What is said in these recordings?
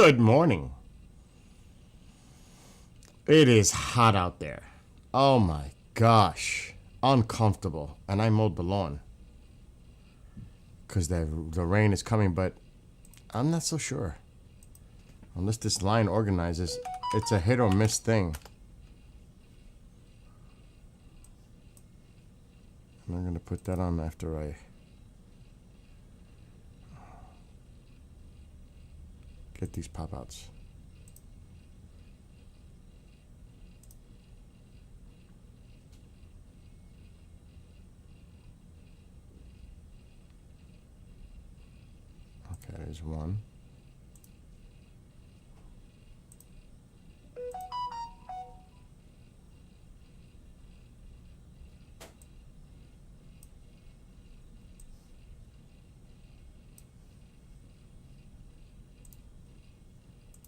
Good morning. It is hot out there. Oh my gosh. Uncomfortable. And I mowed the lawn because the rain is coming, but I'm not so sure. Unless this line organizes, it's a hit or miss thing. And I'm going to put that on after I get these pop outs. Okay, there's one.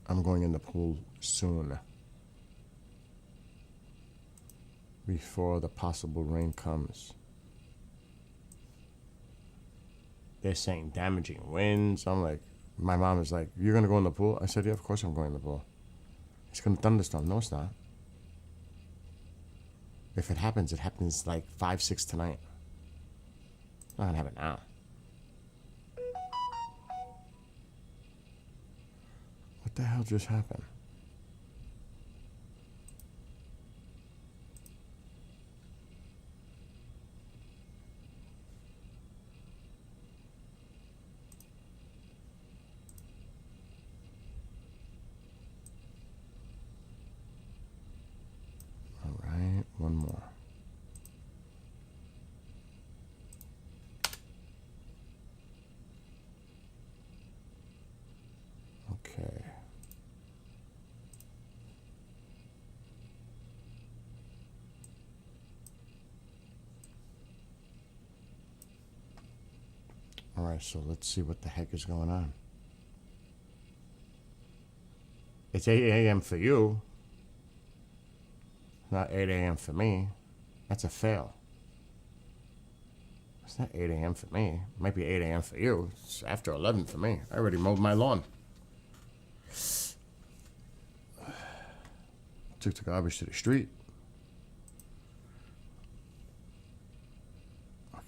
I'm going in the pool soon. Before the possible rain comes. They're saying damaging winds. I'm like, my mom is like, you're going to go in the pool? I said, yeah, of course I'm going in the pool. It's going to thunderstorm. No, it's not. If it happens like 5, 6 tonight. It's not going to happen now. What the hell just happened? All right, one more. Okay. All right, so let's see what the heck is going on. It's 8 a.m. for you. Not 8 a.m. for me. That's a fail. It's not 8 a.m. for me. It might be 8 a.m. for you. It's after 11 for me. I already mowed my lawn. Took the garbage to the street. Okay.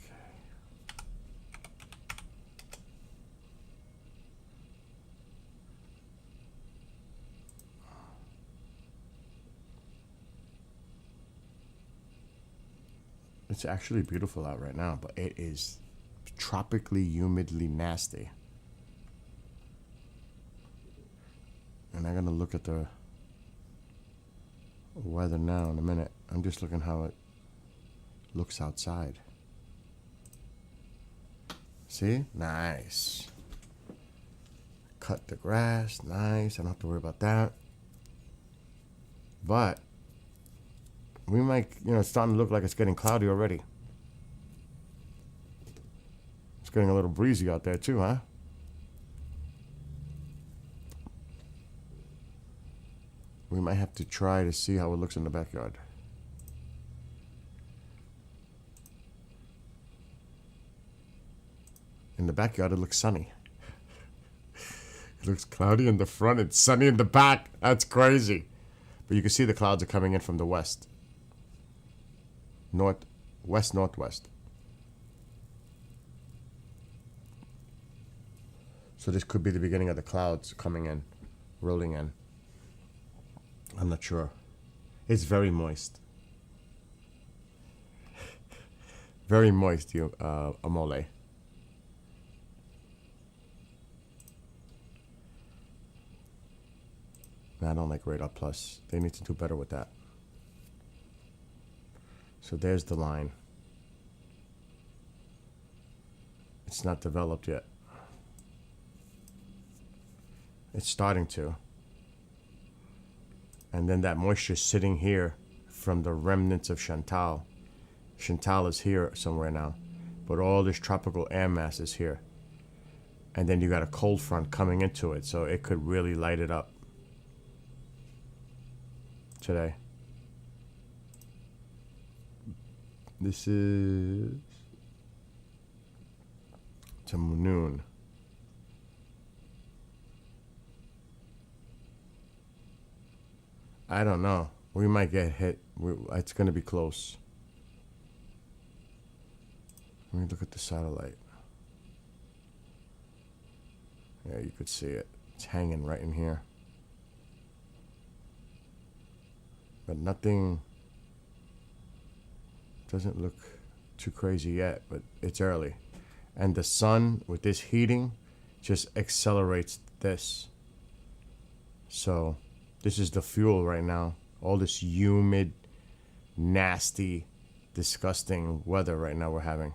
It's actually beautiful out right now, but it is tropically humidly nasty. And I'm gonna look at the weather now in a minute. I'm just looking how it looks outside. See? Nice. Cut the grass. Nice. I don't have to worry about that. But we might, it's starting to look like it's getting cloudy already. It's getting a little breezy out there too, huh? We might have to try to see how it looks in the backyard. In the backyard, it looks sunny. It looks cloudy in the front and sunny in the back. That's crazy. But you can see the clouds are coming in from the west. West, northwest. So this could be the beginning of the clouds coming in, rolling in. I'm not sure. It's very moist. Very moist, Amole. I don't like Radar Plus. They need to do better with that. So there's the line. It's not developed yet. It's starting to. And then that moisture sitting here from the remnants of Chantal. Chantal is here somewhere now. But all this tropical air mass is here. And then you got a cold front coming into it. So it could really light it up today. This is to noon. I don't know. We might get hit. It's going to be close. Let me look at the satellite. Yeah, you could see it. It's hanging right in here. But nothing doesn't look too crazy yet, but it's early. And the sun, with this heating, just accelerates this. So this is the fuel right now. All this humid, nasty, disgusting weather right now we're having.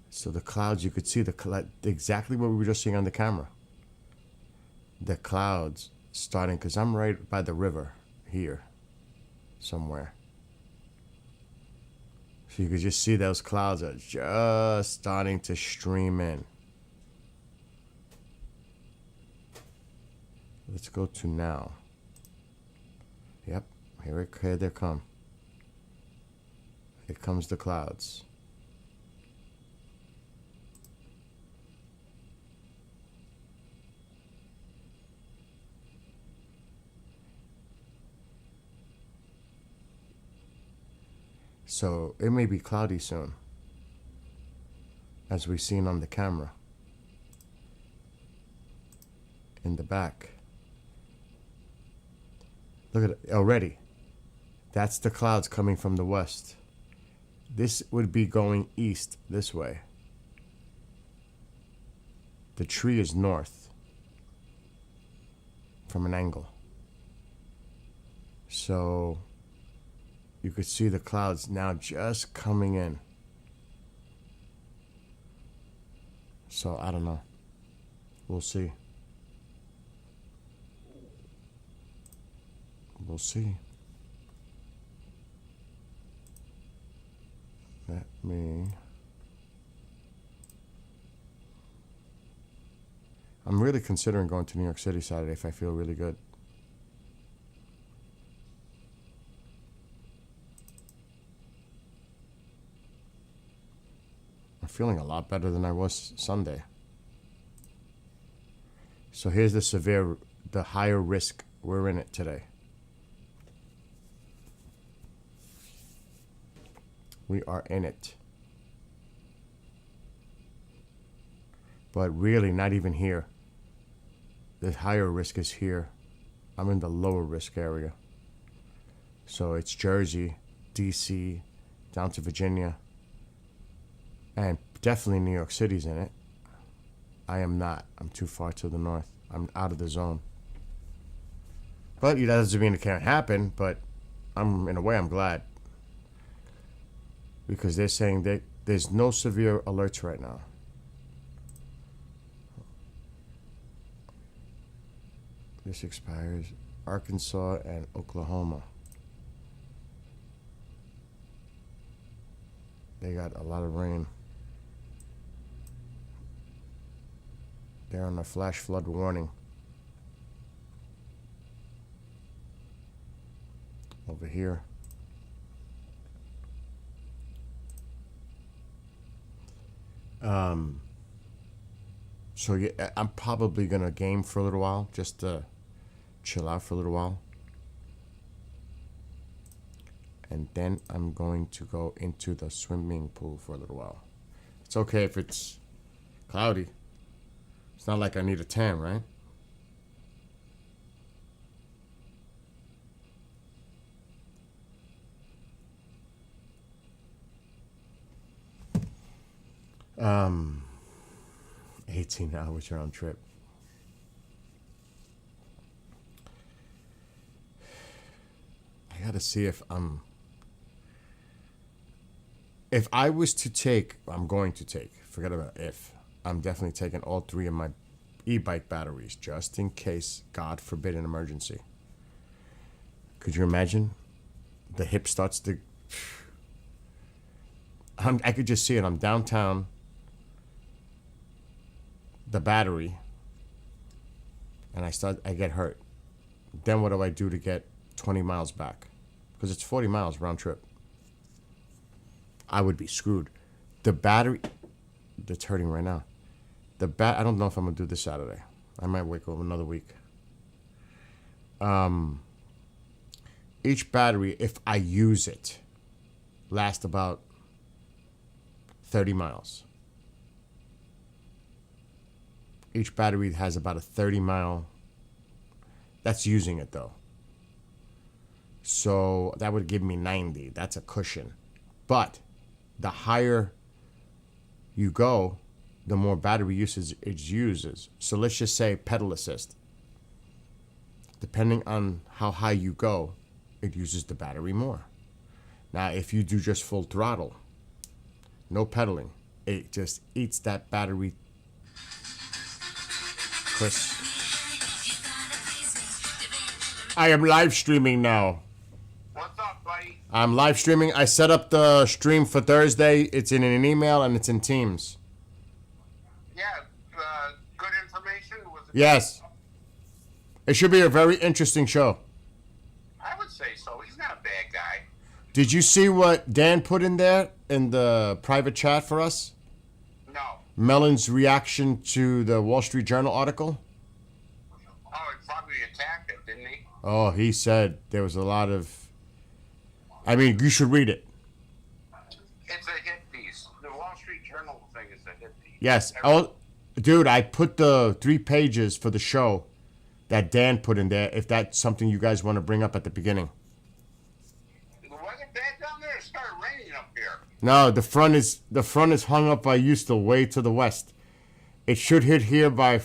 So the clouds, you could see exactly what we were just seeing on the camera. The clouds starting, because I'm right by the river here somewhere. So you could just see those clouds are just starting to stream in. Let's go to now. Yep, here they come. Here comes the clouds. So it may be cloudy soon, as we've seen on the camera in the back. Look at it already. That's the clouds coming from the west. This would be going east this way. The tree is north from an angle. So you could see the clouds now just coming in. So I don't know. We'll see. We'll see. Let me... I'm really considering going to New York City Saturday if I feel really good. I'm feeling a lot better than I was Sunday. So here's the higher risk. We're in it today. We are in it. But really not even here. The higher risk is here. I'm in the lower risk area. So it's Jersey, DC, down to Virginia. And definitely New York City's in it. I am not. I'm too far to the north. I'm out of the zone. But that doesn't mean it can't happen, but in a way I'm glad. Because they're saying that there's no severe alerts right now. This expires Arkansas and Oklahoma. They got a lot of rain. They're on a flash flood warning. Over here. So yeah, I'm probably gonna game for a little while, just to chill out for a little while. And then I'm going to go into the swimming pool for a little while. It's okay if it's cloudy. It's not like I need a tan, right? Um, 18 hours round trip. I gotta see if I was to take, I'm going to take, forget about if, I'm definitely taking all 3 of my e-bike batteries just in case, God forbid, an emergency. Could you imagine? The hip starts to... I could just see it. I'm downtown. The battery. And I get hurt. Then what do I do to get 20 miles back? Because it's 40 miles round trip. I would be screwed. The battery... It's hurting right now. I don't know if I'm going to do this Saturday. I might wake up another week. each battery, if I use it, lasts about 30 miles. Each battery has about a 30-mile. That's using it, though. So that would give me 90. That's a cushion. But the higher you go, the more battery usage it uses. So let's just say pedal assist. Depending on how high you go, it uses the battery more. Now, if you do just full throttle, no pedaling, it just eats that battery. Chris, I am live streaming now. What's up, buddy? I'm live streaming. I set up the stream for Thursday. It's in an email and it's in Teams. Yeah, good information. Was it? Yes. It should be a very interesting show. I would say so. He's not a bad guy. Did you see what Dan put in there in the private chat for us? No. Mellon's reaction to the Wall Street Journal article? Oh, he probably attacked it, didn't he? Oh, he said there was a lot of... I mean, you should read it. It's a hit piece. The Wall Street Journal thing is a hit piece. Yes. Oh, dude, I put the 3 pages for the show that Dan put in there, if that's something you guys want to bring up at the beginning. The weather bad down there? It started raining up here. No, the front is hung up by Houston, way to the west. It should hit here by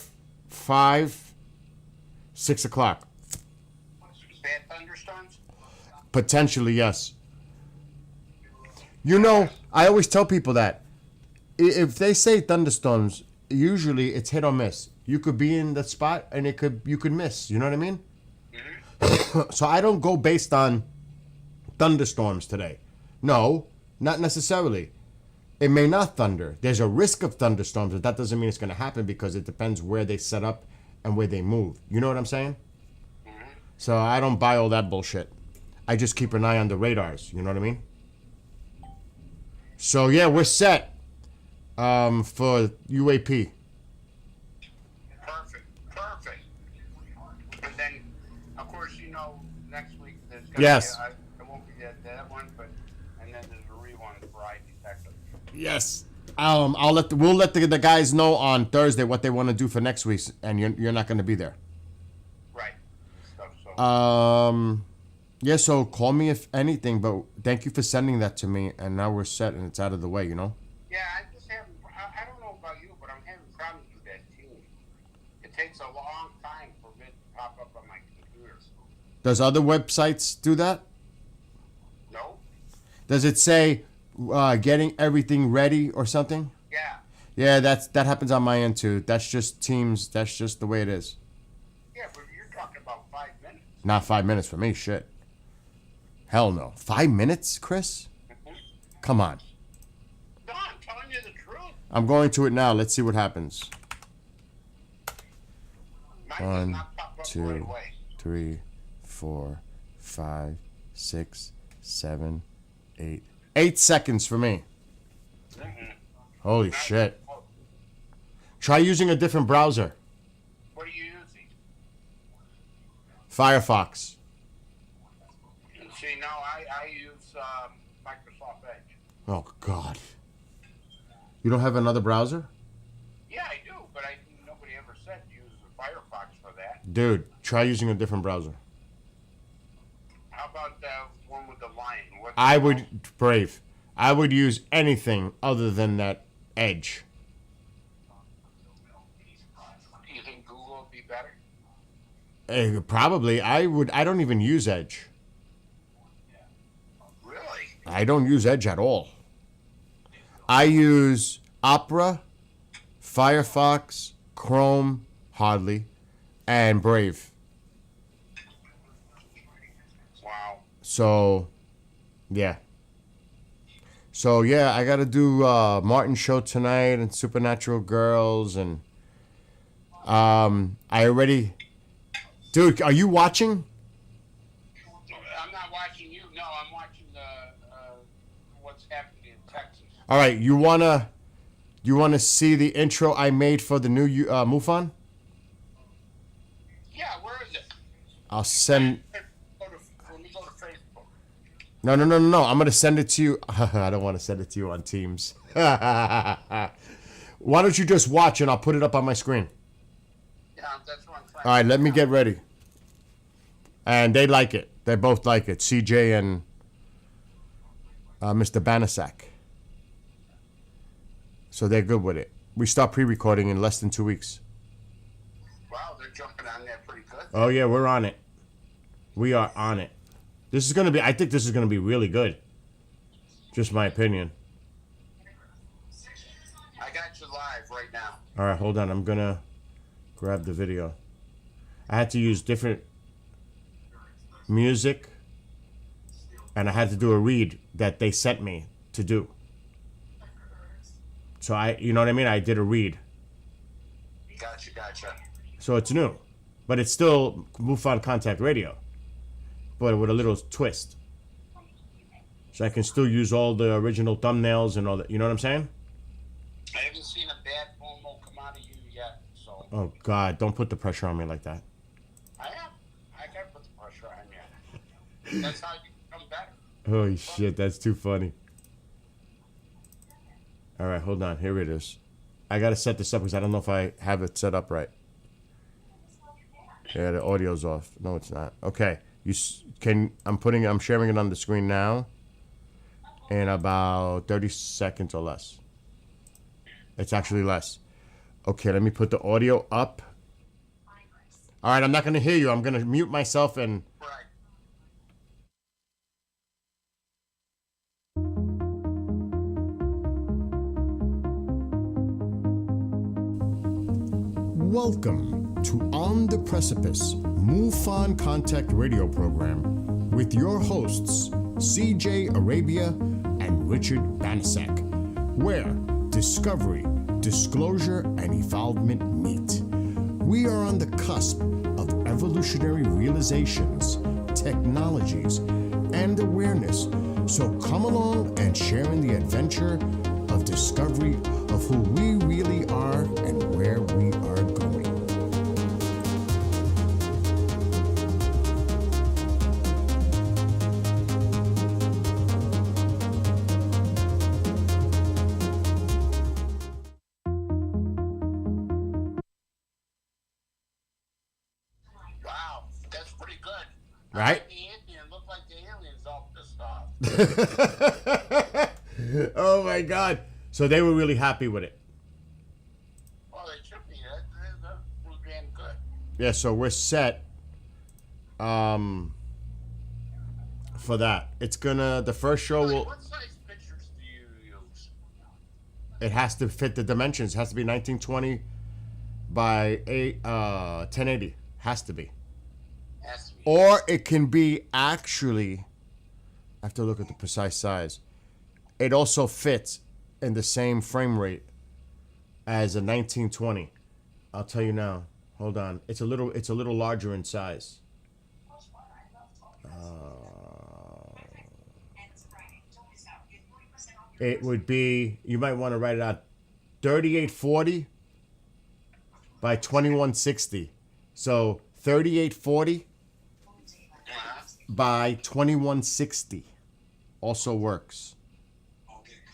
6 o'clock. Bad thunderstorms? Potentially, yes. You know, I always tell people that if they say thunderstorms, usually it's hit or miss. You could be in the spot and you could miss. You know what I mean? Mm-hmm. So I don't go based on thunderstorms today. No, not necessarily. It may not thunder. There's a risk of thunderstorms, but that doesn't mean it's going to happen because it depends where they set up and where they move. You know what I'm saying? Mm-hmm. So I don't buy all that bullshit. I just keep an eye on the radars. You know what I mean? So yeah, we're set for UAP. Perfect. And then, of course, you know, next week there's going to Yes. be, it won't be that one, but, and then there's a rerun for iDetective. Yes. We'll let the guys know on Thursday what they want to do for next week, and you're not going to be there. Right. So. Yeah. So call me if anything, but thank you for sending that to me, and now we're set and it's out of the way. You know. Yeah, I don't know about you, but I'm having problems with that team. It takes a long time for it to pop up on my computer. Does other websites do that? No? Does it say getting everything ready or something? Yeah. Yeah, that happens on my end too. That's just Teams. That's just the way it is. Yeah, but you're talking about 5 minutes. Not 5 minutes for me. Shit. Hell no. 5 minutes, Chris? Come on. No, I'm telling you the truth. I'm going to it now. Let's see what happens. Mine does 1, not pop up right 2, away. 3, 4, 5, 6, 7, 8. 8 seconds for me. Holy shit. Try using a different browser. What are you using? Firefox. See, now I use Microsoft Edge. Oh, God. You don't have another browser? Yeah, I do, but nobody ever said use Firefox for that. Dude, try using a different browser. How about the one with the lion? Brave. I would use anything other than that Edge. Do you think Google would be better? Probably. I don't even use Edge. Really? I don't use Edge at all. I use Opera, Firefox, Chrome, hardly, and Brave. Wow. So, yeah. I got to do Martin show tonight and Supernatural Girls and I already... Dude, are you watching? I'm not watching you. No, I'm watching what's happening in Texas. All right, you wanna see the intro I made for the new MUFON? Yeah, where is it? I'll send... Let me go to Facebook. No. I'm gonna send it to you. I don't want to send it to you on Teams. Why don't you just watch and I'll put it up on my screen? Yeah, that's what I'm trying. All right, to let me do. get ready. And they like it. They both like it. CJ and Mr. Banasak. So they're good with it. We start pre-recording in less than 2 weeks. Wow, they're jumping on that pretty good. Oh yeah, we're on it. We are on it. This is gonna be. I think this is gonna be really good. Just my opinion. I got you live right now. All right, hold on. I'm gonna grab the video. I had to use different music, and I had to do a read that they sent me to do. So you know what I mean? I did a read. Gotcha. So it's new, but it's still MUFON Contact Radio, but with a little twist. So I can still use all the original thumbnails and all that. You know what I'm saying? I haven't seen a bad promo come out of you yet, so Oh God! Don't put the pressure on me like that. I am. I gotta put the pressure on you. That's how you become better. Holy shit! That's too funny. All right, hold on. Here it is. I gotta set this up because I don't know if I have it set up right. Yeah, the audio's off. No, it's not. Okay, I'm sharing it on the screen now. In about 30 seconds or less. It's actually less. Okay, let me put the audio up. All right, I'm not gonna hear you. I'm gonna mute myself and. Right. Welcome to On the Precipice, MUFON Contact Radio Program with your hosts, CJ Arabia and Richard Banasak, where discovery, disclosure, and evolvement meet. We are on the cusp of evolutionary realizations, technologies, and awareness. So come along and share in the adventure of discovery of who we really are and where we are going. Wow, that's pretty good. Right? The Indian looked like the aliens all pissed off. Oh my God. So they were really happy with it. Well, they should be. That's pretty damn good. Yeah, so we're set for that. It's gonna, the first show will, What size pictures do you use? it has to fit the dimensions. It has to be 1920 by 1080. Has to be. Has to be. Or it can be actually, I have to look at the precise size. It also fits in the same frame rate as a 1920. I'll tell you now. Hold on. It's a little larger in size. It would be, you might want to write it out, 3840 by 2160. So 3840 by 2160 also works.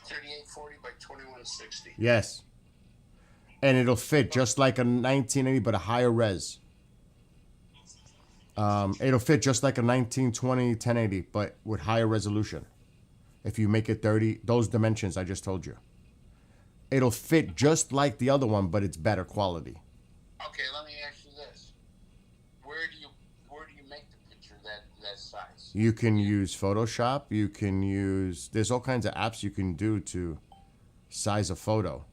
3840 by 2160. Yes. And it'll fit just like a 1980, but a higher res. It'll fit just like a 1920 1080, but with higher resolution. If you make it 30, those dimensions I just told you. It'll fit just like the other one, but it's better quality. Okay, let me ask you this: Where do you make the picture that size? You can use Photoshop. You can use, there's all kinds of apps you can do to size a photo.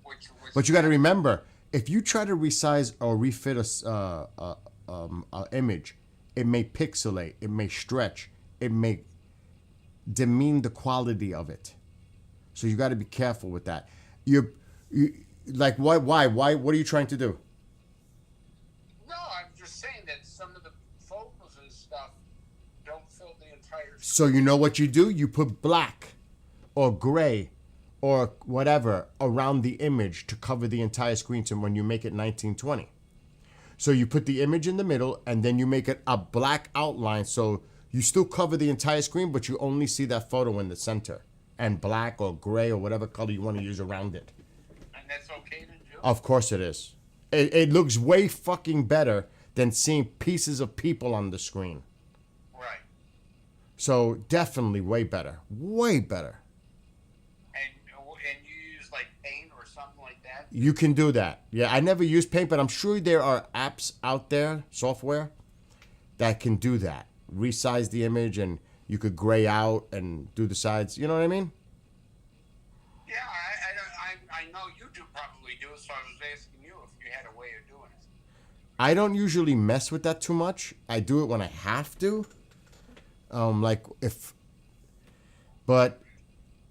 Which But you got to remember, if you try to resize or refit a image, it may pixelate, it may stretch, it may demean the quality of it. So you got to be careful with that. You like why? What are you trying to do? No, I'm just saying that some of the photos and stuff don't fill the entire. So you know what you do? You put black or gray or whatever around the image to cover the entire screen to when you make it 1920. So you put the image in the middle and then you make it a black outline so You still cover the entire screen, but you only see that photo in the center. And black or gray or whatever color you want to use around it. And that's okay to do? Of course it is. It looks way fucking better than seeing pieces of people on the screen. Right. So definitely way better. Way better. And you use like Paint or something like that? You can do that. Yeah, I never use Paint, but I'm sure there are apps out there, software, that can do that. Resize the image and you could gray out and do the sides. You know what I mean? Yeah, I know you do probably do, so I was asking you if you had a way of doing it. I don't usually mess with that too much. I do it when I have to. But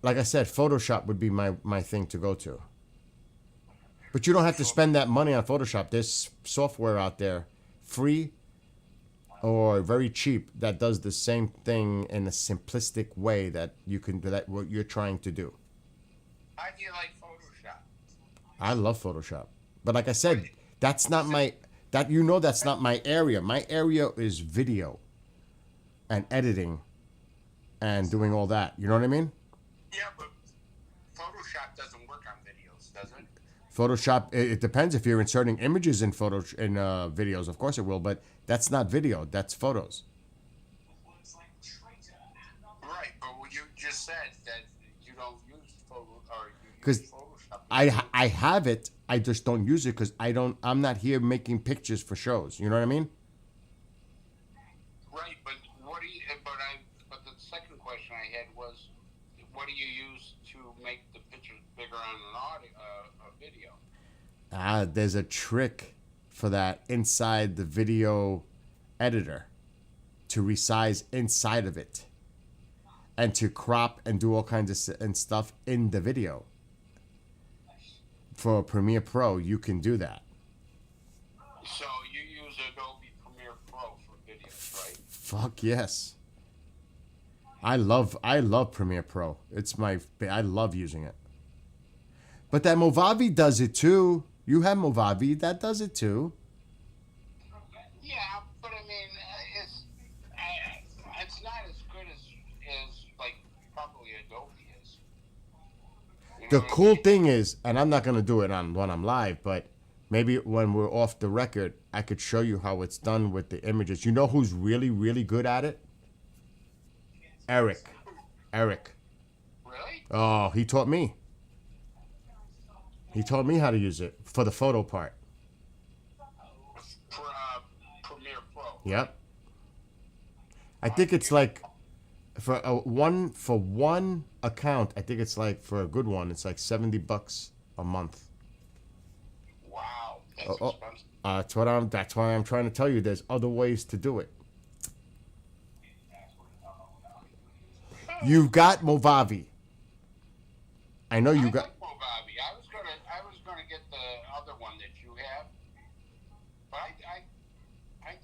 like I said, Photoshop would be my thing to go to. But you don't have to spend that money on Photoshop. There's software out there, free or very cheap, that does the same thing in a simplistic way that you can do that what you're trying to do. How do you like Photoshop? I love Photoshop. But like I said, that's not that's not my area. My area is video and editing and doing all that. You know what I mean? Yeah, but Photoshop doesn't work on videos, does it? Photoshop, it depends if you're inserting images in videos. Of course it will, but that's not video. That's photos. Right, but you just said that you don't use Because Photoshop. I have it. I just don't use it because I'm not here making pictures for shows. You know what I mean? Right, but but the second question I had was, what do you use to make the pictures bigger on a video? There's a trick for that inside the video editor to resize inside of it and to crop and do all kinds of stuff in the video. For Premiere Pro, you can do that. So you use Adobe Premiere Pro for videos, right? Fuck yes. I love Premiere Pro. I love using it. But that Movavi does it too. You have Movavi, that does it too. Yeah, but I mean, it's not as good as like probably Adobe is. You The know what I cool mean? thing is, and I'm not gonna do it when I'm live, but maybe when we're off the record, I could show you how it's done with the images. You know who's really, really good at it? Eric. Really? Oh, he taught me. He taught me how to use it for the photo part. Premiere Pro. Yep. I think it's like for one account. I think it's like for a good one. It's like $70 a month. Wow, that's Oh, expensive. That's why I'm trying to tell you. There's other ways to do it. You've got Movavi. I know you I got. like Movavi. I was gonna get the other one that you have, but I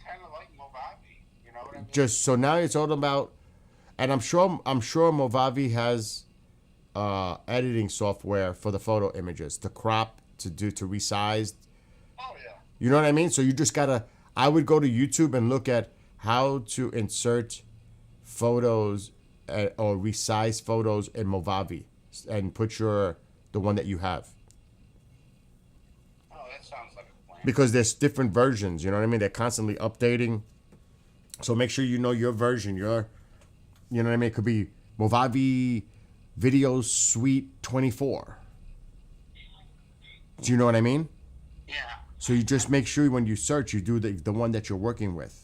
kind of like Movavi. You know what I mean? Just so now it's all about, and I'm sure Movavi has editing software for the photo images to crop, to resize. Oh yeah. You know what I mean? So you just gotta. I would go to YouTube and look at how to insert photos or resize photos in Movavi and put the one that you have. Oh, that sounds like a plan. Because there's different versions, you know what I mean? They're constantly updating. So make sure you know your version. You know what I mean? It could be Movavi Video Suite 24. Do you know what I mean? Yeah. So you just make sure when you search, you do the one that you're working with.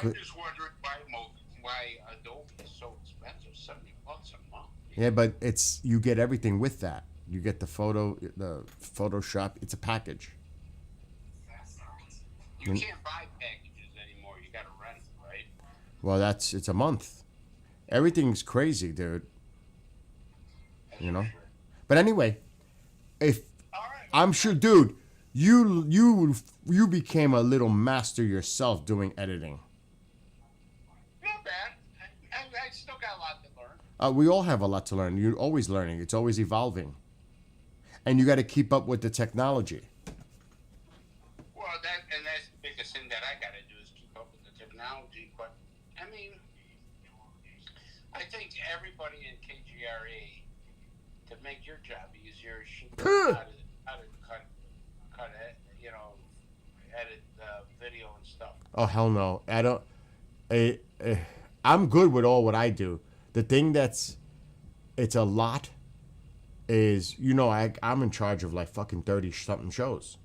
I'm just wondering why Adobe is so expensive, $70 a month. Yeah, but you get everything with that. You get the Photoshop. It's a package. You can't buy packages anymore. You got to rent, right? Well, it's a month. Everything's crazy, dude. You know. But anyway, if All right. I'm sure, dude, you became a little master yourself doing editing. Not bad. I still got a lot to learn. We all have a lot to learn. You're always learning. It's always evolving, and you got to keep up with the technology. Well, that's the biggest thing that I got to do is keep up with analogy, but I mean, I think everybody in KGRA, to make your job easier, should learn how to cut it, edit video and stuff. Oh hell no! I don't. I'm good with all what I do. The thing it's a lot is I'm in charge of like fucking 30 something shows.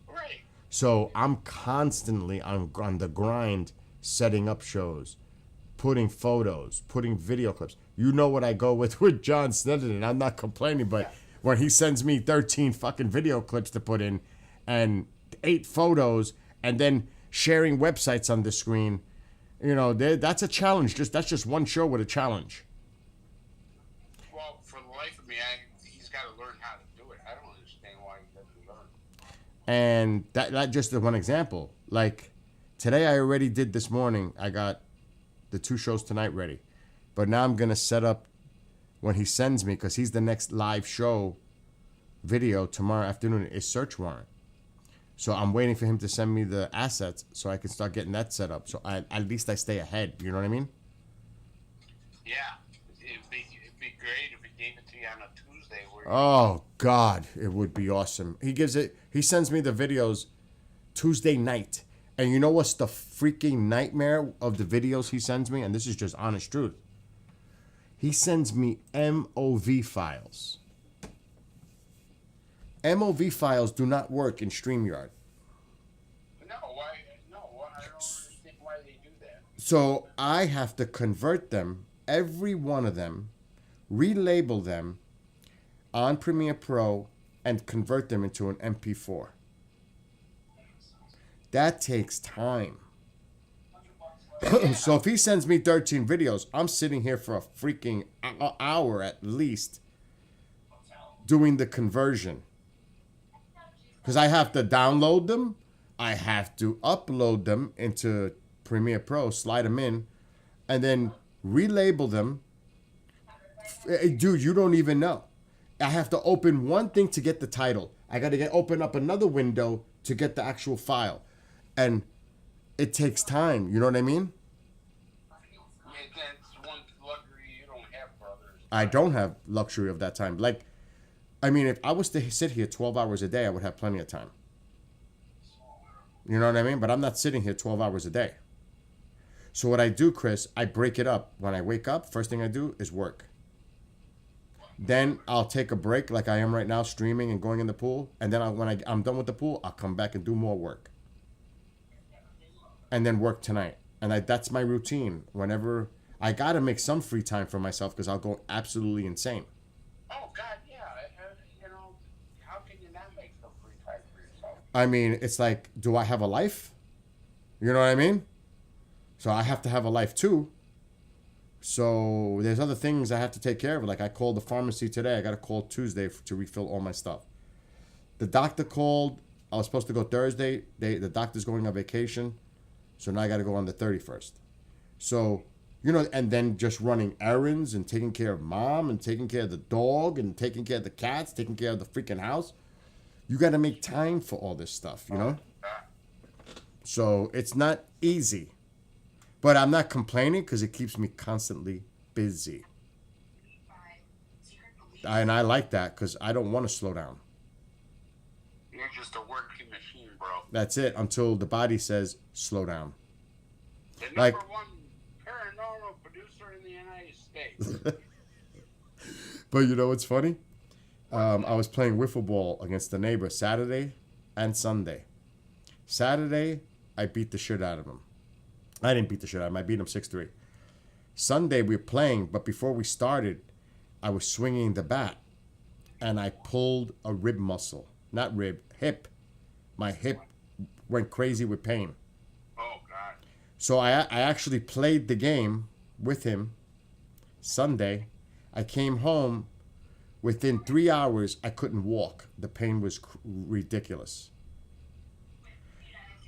Right. So I'm constantly on the grind, setting up shows, putting photos, putting video clips. You know what I go with John Sneddon, and I'm not complaining, but when he sends me 13 fucking video clips to put in and 8 photos and then sharing websites on the screen, that's a challenge. That's just one show with a challenge. Well, for the life of me, he's got to learn how to do it. I don't understand why he doesn't learn. And that just is one example. Like today, I already did this morning. I got the 2 shows tonight ready, but now I'm gonna set up when he sends me, because he's the next live show video tomorrow afternoon is Search Warrant. So I'm waiting for him to send me the assets so I can start getting that set up. So at least I stay ahead. You know what I mean? Yeah, it'd be great if he gave it to you on a Tuesday. Oh God, it would be awesome. He sends me the videos Tuesday night. And you know what's the freaking nightmare of the videos he sends me? And this is just honest truth. He sends me MOV files. MOV files do not work in StreamYard. No, why? No, I don't understand why they do that. So I have to convert them, every one of them, relabel them on Premiere Pro, and convert them into an MP4. That takes time. So if he sends me 13 videos, I'm sitting here for a freaking hour at least doing the conversion. Because I have to download them. I have to upload them into Premiere Pro, slide them in, and then relabel them. Dude, you don't even know. I have to open one thing to get the title. I got to open up another window to get the actual file. And it takes time. You know what I mean? Yeah, that's one luxury you don't have, brothers. I don't have luxury of that time. Like, I mean, if I was to sit here 12 hours a day, I would have plenty of time. You know what I mean? But I'm not sitting here 12 hours a day. So what I do, Chris, I break it up. When I wake up, first thing I do is work. Then I'll take a break like I am right now, streaming and going in the pool. And then when I'm done with the pool, I'll come back and do more work. And then work tonight. And that's my routine. Whenever I got to make some free time for myself, because I'll go absolutely insane. Oh, God, yeah. How can you not make some free time for yourself? I mean, it's like, do I have a life? You know what I mean? So I have to have a life too. So there's other things I have to take care of. Like I called the pharmacy today. I got to call Tuesday to refill all my stuff. The doctor called. I was supposed to go Thursday. The doctor's going on vacation. So now I got to go on the 31st. So, and then just running errands and taking care of mom and taking care of the dog and taking care of the cats, taking care of the freaking house. You got to make time for all this stuff, So it's not easy. But I'm not complaining because it keeps me constantly busy. And I like that because I don't want to slow down. You're just a working machine, bro. That's it, until the body says, slow down. The number one paranormal producer in the United States. But you know what's funny? I was playing wiffle ball against the neighbor Saturday and Sunday. Saturday, I beat the shit out of him. I didn't beat the shit out of him. I beat him 6-3. Sunday, we were playing, but before we started, I was swinging the bat, and I pulled a rib muscle. Not rib, hip. My hip went crazy with pain. Oh, God. So I actually played the game with him Sunday. I came home. Within 3 hours, I couldn't walk. The pain was ridiculous.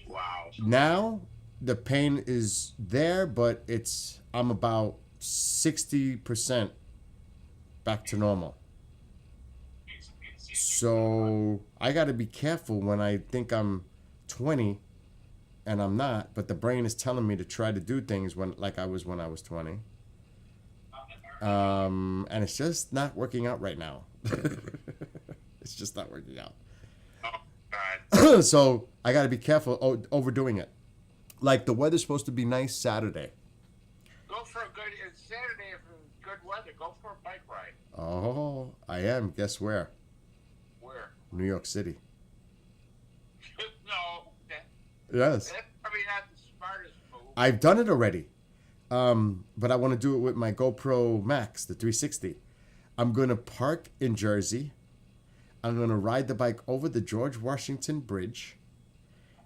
Wow. Now, the pain is there, but I'm about 60% back to normal. So I got to be careful when I think I'm 20 and I'm not, but the brain is telling me to try to do things like I was when I was 20. And it's just not working out right now. It's just not working out. Oh God. So I got to be careful overdoing it. Like the weather's supposed to be nice Saturday. Go for a good. It's Saturday if it's good weather. Go for a bike ride. Oh, I am. Guess where? Where? New York City. No. Yes. That's probably not the smartest move. I've done it already. But I want to do it with my GoPro Max, the 360. I'm going to park in Jersey. I'm going to ride the bike over the George Washington Bridge,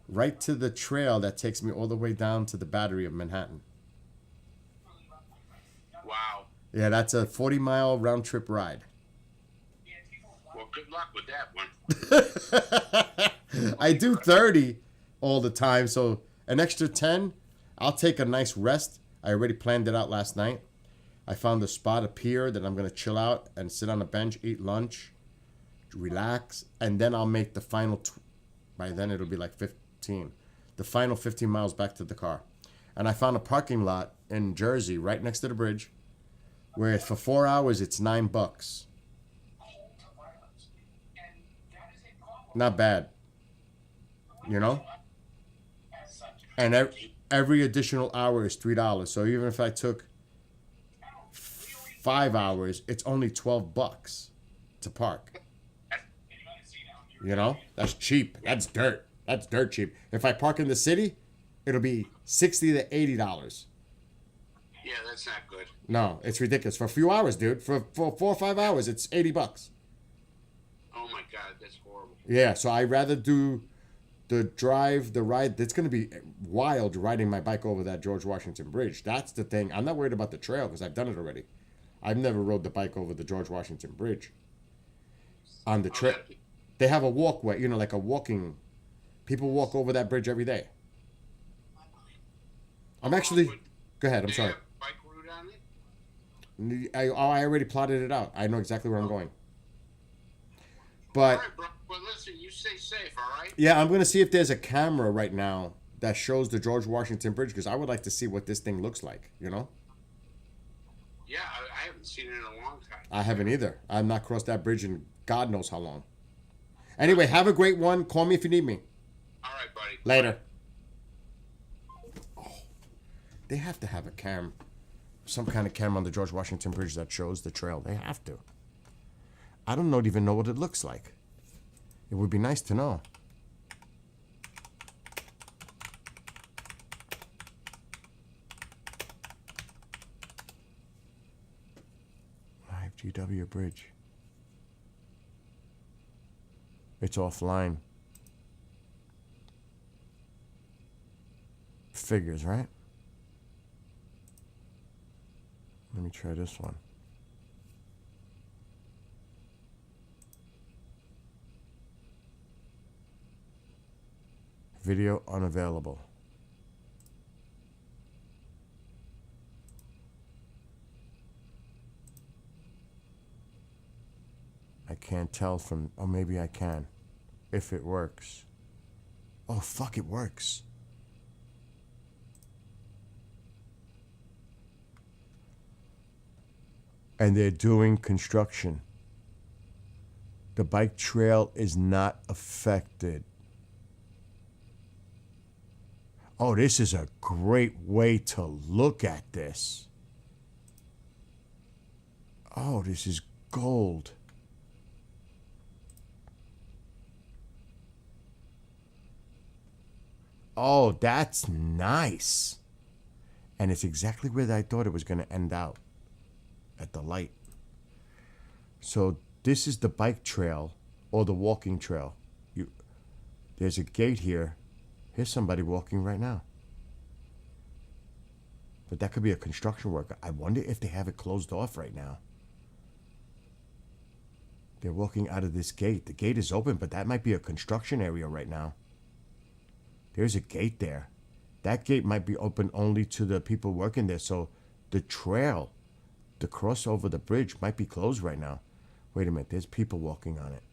right to the trail that takes me all the way down to the Battery of Manhattan. Wow. Yeah, that's a 40-mile round-trip ride. Well, good luck with that one. I do 30 all the time, so an extra 10, I'll take a nice rest. I already planned it out last night. I found a spot, a pier, that I'm going to chill out and sit on a bench, eat lunch, relax, and then I'll make the final, by then it'll be like 15, the final 15 miles back to the car. And I found a parking lot in Jersey right next to the bridge where for 4 hours it's $9. Not bad. You know? And every additional hour is $3. So even if I took 5 hours, it's only $12 to park. You know? That's cheap. That's dirt. That's dirt cheap. If I park in the city, it'll be $60 to $80. Yeah, that's not good. No, it's ridiculous. For a few hours, dude. For 4 or 5 hours, it's $80. Oh my God, that's horrible. Yeah, so I'd rather do the drive, the ride. It's going to be wild riding my bike over that George Washington Bridge. That's the thing. I'm not worried about the trail because I've done it already. I've never rode the bike over the George Washington Bridge. On the trail, they have a walkway, like a walking. People walk over that bridge every day. I'm actually. Go ahead. I'm sorry. Bike route on it? I already plotted it out. I know exactly where I'm going. All But right, bro. Well, listen, you stay safe, all right? yeah, I'm going to see if there's a camera right now that shows the George Washington Bridge because I would like to see what this thing looks like, Yeah, I haven't seen it in a long time. I haven't either. I've not crossed that bridge in God knows how long. Anyway, have a great one. Call me if you need me. All right, buddy. Later. Oh, they have to have some kind of camera on the George Washington Bridge that shows the trail. They have to. I don't even know what it looks like. It would be nice to know. GW Bridge. It's offline. Figures, right? Let me try this one. Video unavailable. I can't tell from, or maybe I can, if it works. Oh, fuck, it works. And they're doing construction. The bike trail is not affected. Oh, this is a great way to look at this. Oh, this is gold. Oh, that's nice. And it's exactly where I thought it was going to end out. At the light. So this is the bike trail or the walking trail. There's a gate here. Here's somebody walking right now. But that could be a construction worker. I wonder if they have it closed off right now. They're walking out of this gate. The gate is open, but that might be a construction area right now. There's a gate there. That gate might be open only to the people working there. So the trail, the cross over the bridge might be closed right now. Wait a minute. There's people walking on it.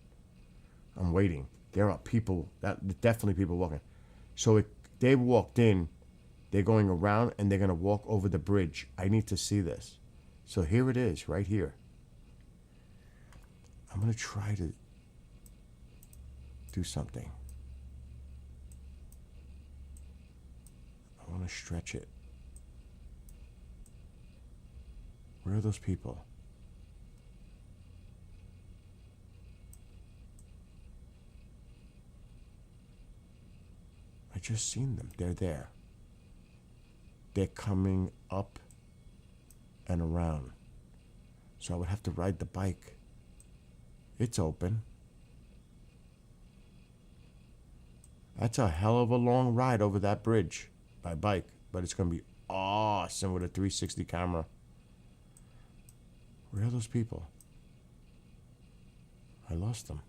I'm waiting. There are people. Definitely people walking. So They walked in. They're going around and they're going to walk over the bridge. I need to see this. So here it is, right here. I'm going to try to do something. I want to stretch it. Where are those people? I just seen them. They're there. They're coming up and around. So I would have to ride the bike. It's open. That's a hell of a long ride over that bridge by bike. But it's going to be awesome with a 360 camera. Where are those people? I lost them.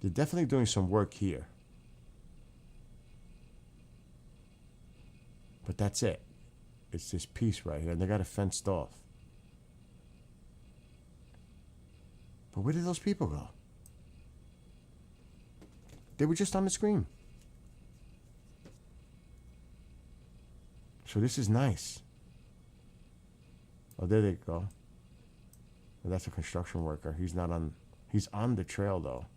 They're definitely doing some work here. But that's it. It's this piece right here, and they got it fenced off. But where did those people go? They were just on the screen. So this is nice. Oh, there they go. Well, that's a construction worker. He's not on. He's on the trail though.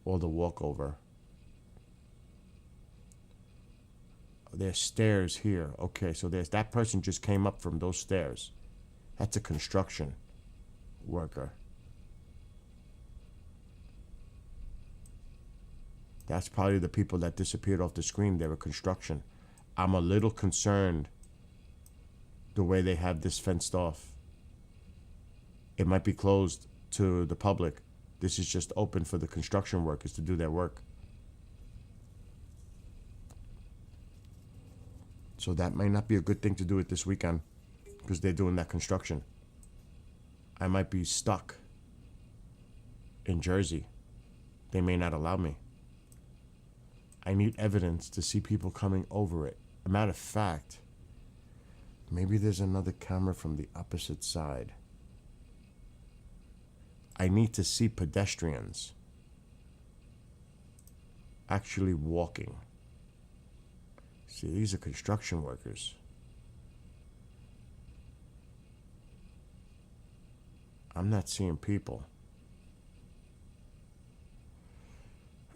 Or the walkover. There's stairs here. Okay, so there's that person just came up from those stairs. That's a construction worker. That's probably the people that disappeared off the screen. They were construction. I'm a little concerned the way they have this fenced off. It might be closed to the public. This is just open for the construction workers to do their work. So that might not be a good thing to do it this weekend because they're doing that construction. I might be stuck in Jersey. They may not allow me. I need evidence to see people coming over it. A matter of fact, maybe there's another camera from the opposite side. I need to see pedestrians actually walking. See, these are construction workers. I'm not seeing people.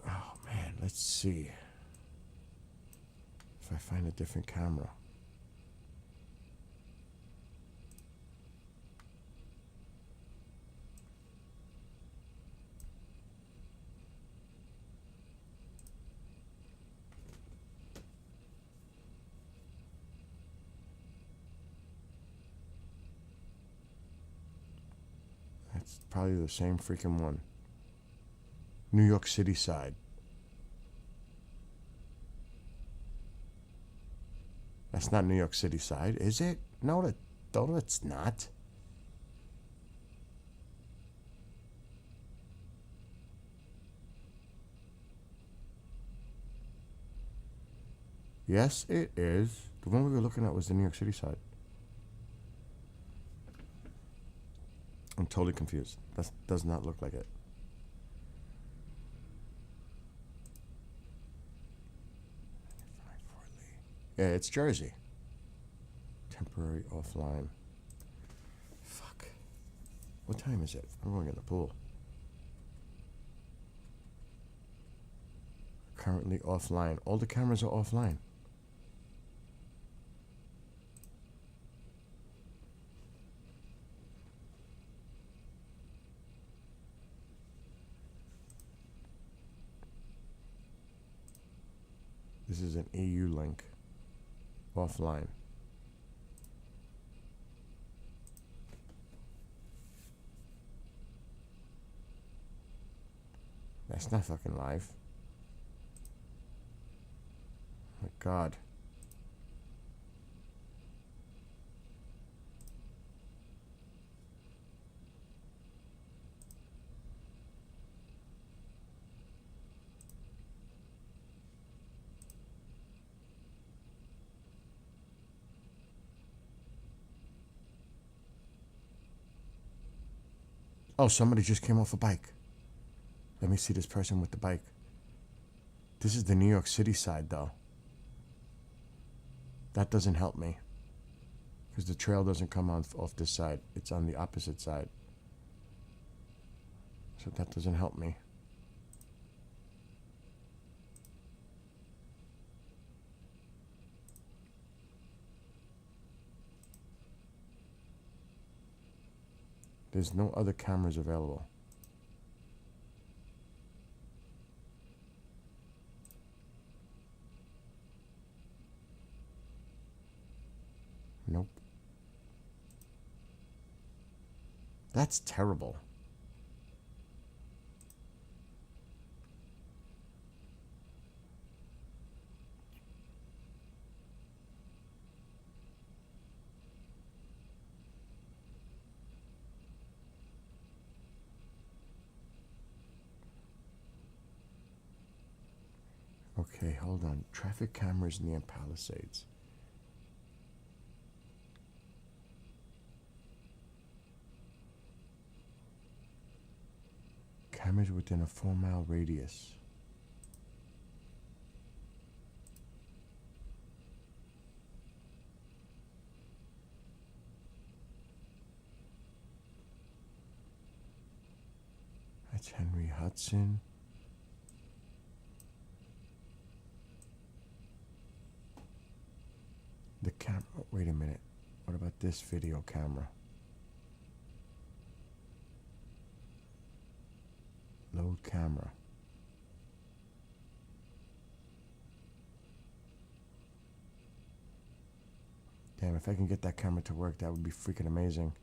Oh man, let's see if I find a different camera. It's probably the same freaking one. New York City side. That's not New York City side, is it? No, it's not. Yes, it is. The one we were looking at was the New York City side. I'm totally confused. That does not look like it. Yeah, it's Jersey. Temporary offline. Fuck. What time is it? I'm going in the pool. Currently offline. All the cameras are offline. This is an EU link. Offline. That's not fucking live. Oh my God. Oh, somebody just came off a bike. Let me see this person with the bike. This is the New York City side, though. That doesn't help me. Because the trail doesn't come on off this side. It's on the opposite side. So that doesn't help me. There's no other cameras available. Nope. That's terrible. Okay, hold on. Traffic cameras near Palisades. Cameras within a 4-mile radius. That's Henry Hudson. The camera. Wait a minute. What about this video camera? Load camera. Damn, if I can get that camera to work, that would be freaking amazing.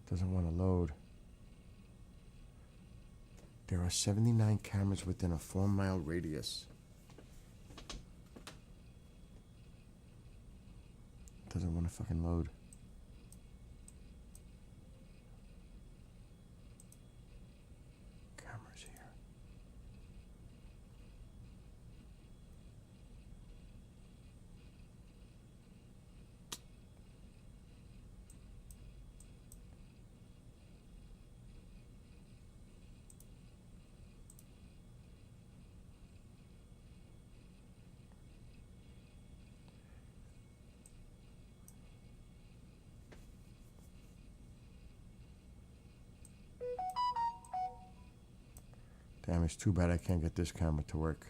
Doesn't want to load. There are 79 cameras within a 4-mile radius. Doesn't want to fucking load. Cameras here. Damn, it's too bad I can't get this camera to work.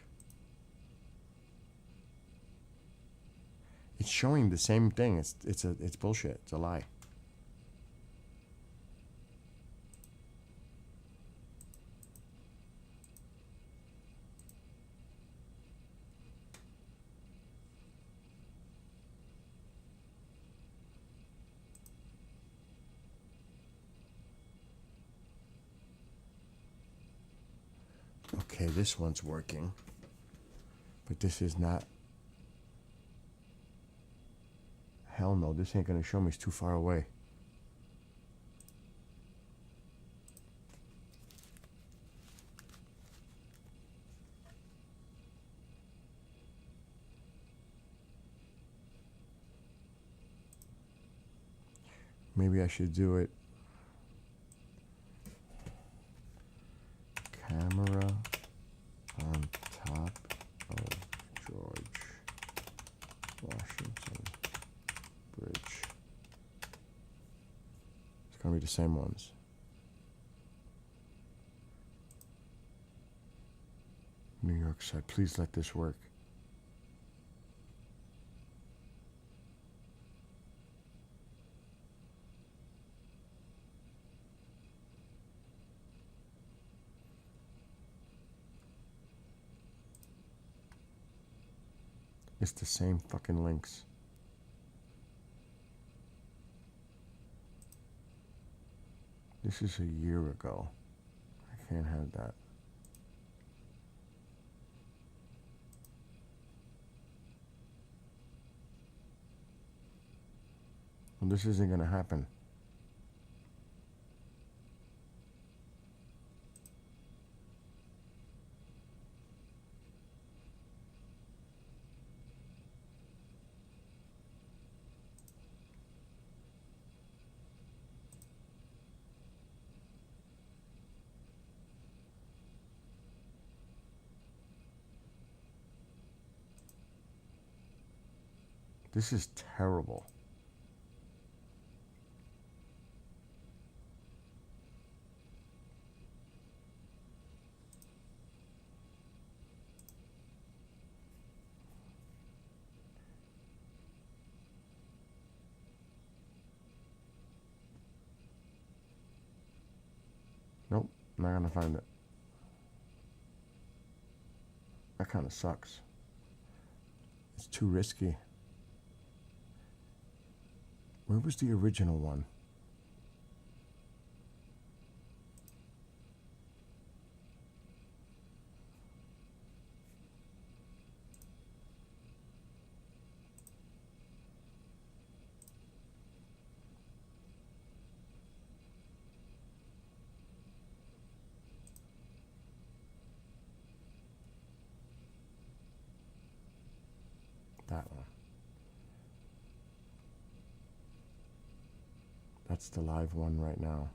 It's showing the same thing. It's bullshit. It's a lie. Okay, this one's working. But this is not. Hell no, this ain't gonna show me. It's too far away. Maybe I should do it. Camera on top of George Washington Bridge. It's gonna be the same ones. New York side, please let this work. It's the same fucking links. This is a year ago. I can't have that. Well, this isn't gonna happen. This is terrible. Nope, not gonna find it. That kind of sucks. It's too risky. Where was the original one? That one. That's the live one right now.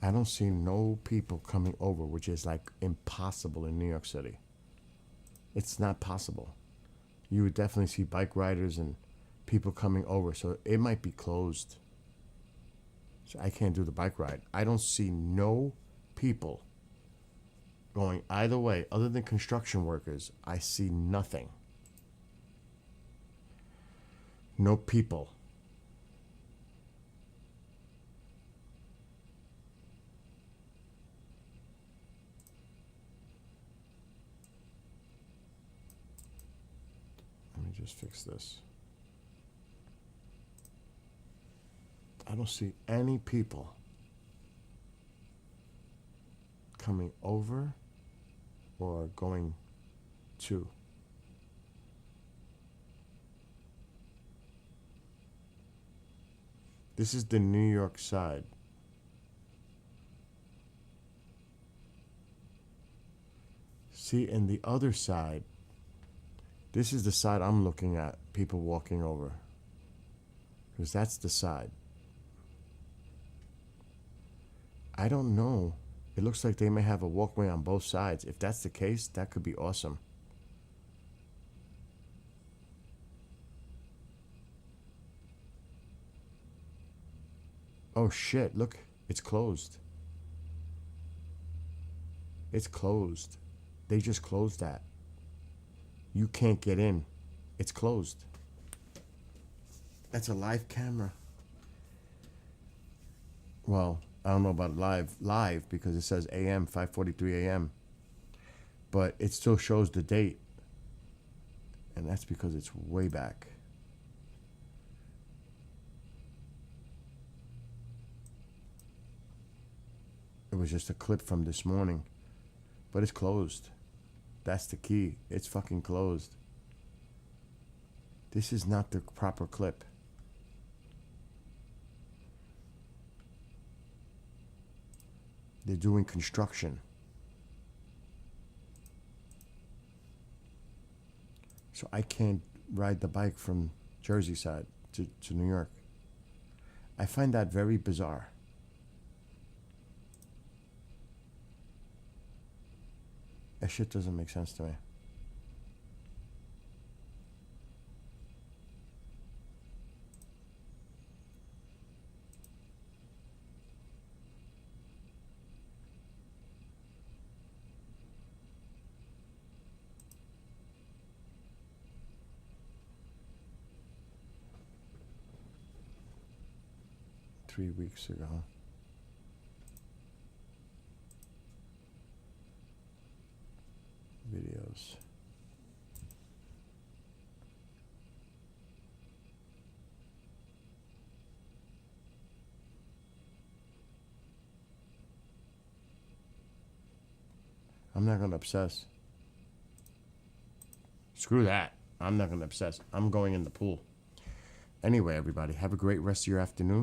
I don't see no people coming over, which is like impossible in New York City. It's not possible. You would definitely see bike riders and people coming over, so it might be closed. So I can't do the bike ride. I don't see no people going either way other than construction workers. I see nothing. No people. Let me just fix this. I don't see any people coming over or going to. This is the New York side. See, and the other side, this is the side I'm looking at, people walking over. Because that's the side. I don't know. It looks like they may have a walkway on both sides. If that's the case, that could be awesome. Oh shit, look, it's closed. It's closed. They just closed that. You can't get in. It's closed. That's a live camera. Well, I don't know about live because it says AM, 5:43 AM. But it still shows the date. And that's because it's way back. It was just a clip from this morning. But it's closed. That's the key. It's fucking closed. This is not the proper clip. They're doing construction. So I can't ride the bike from Jersey side to New York. I find that very bizarre. That shit doesn't make sense to me. Three weeks ago. Videos. I'm not gonna obsess. Screw that. I'm not gonna obsess. I'm going in the pool. Anyway, everybody, have a great rest of your afternoon.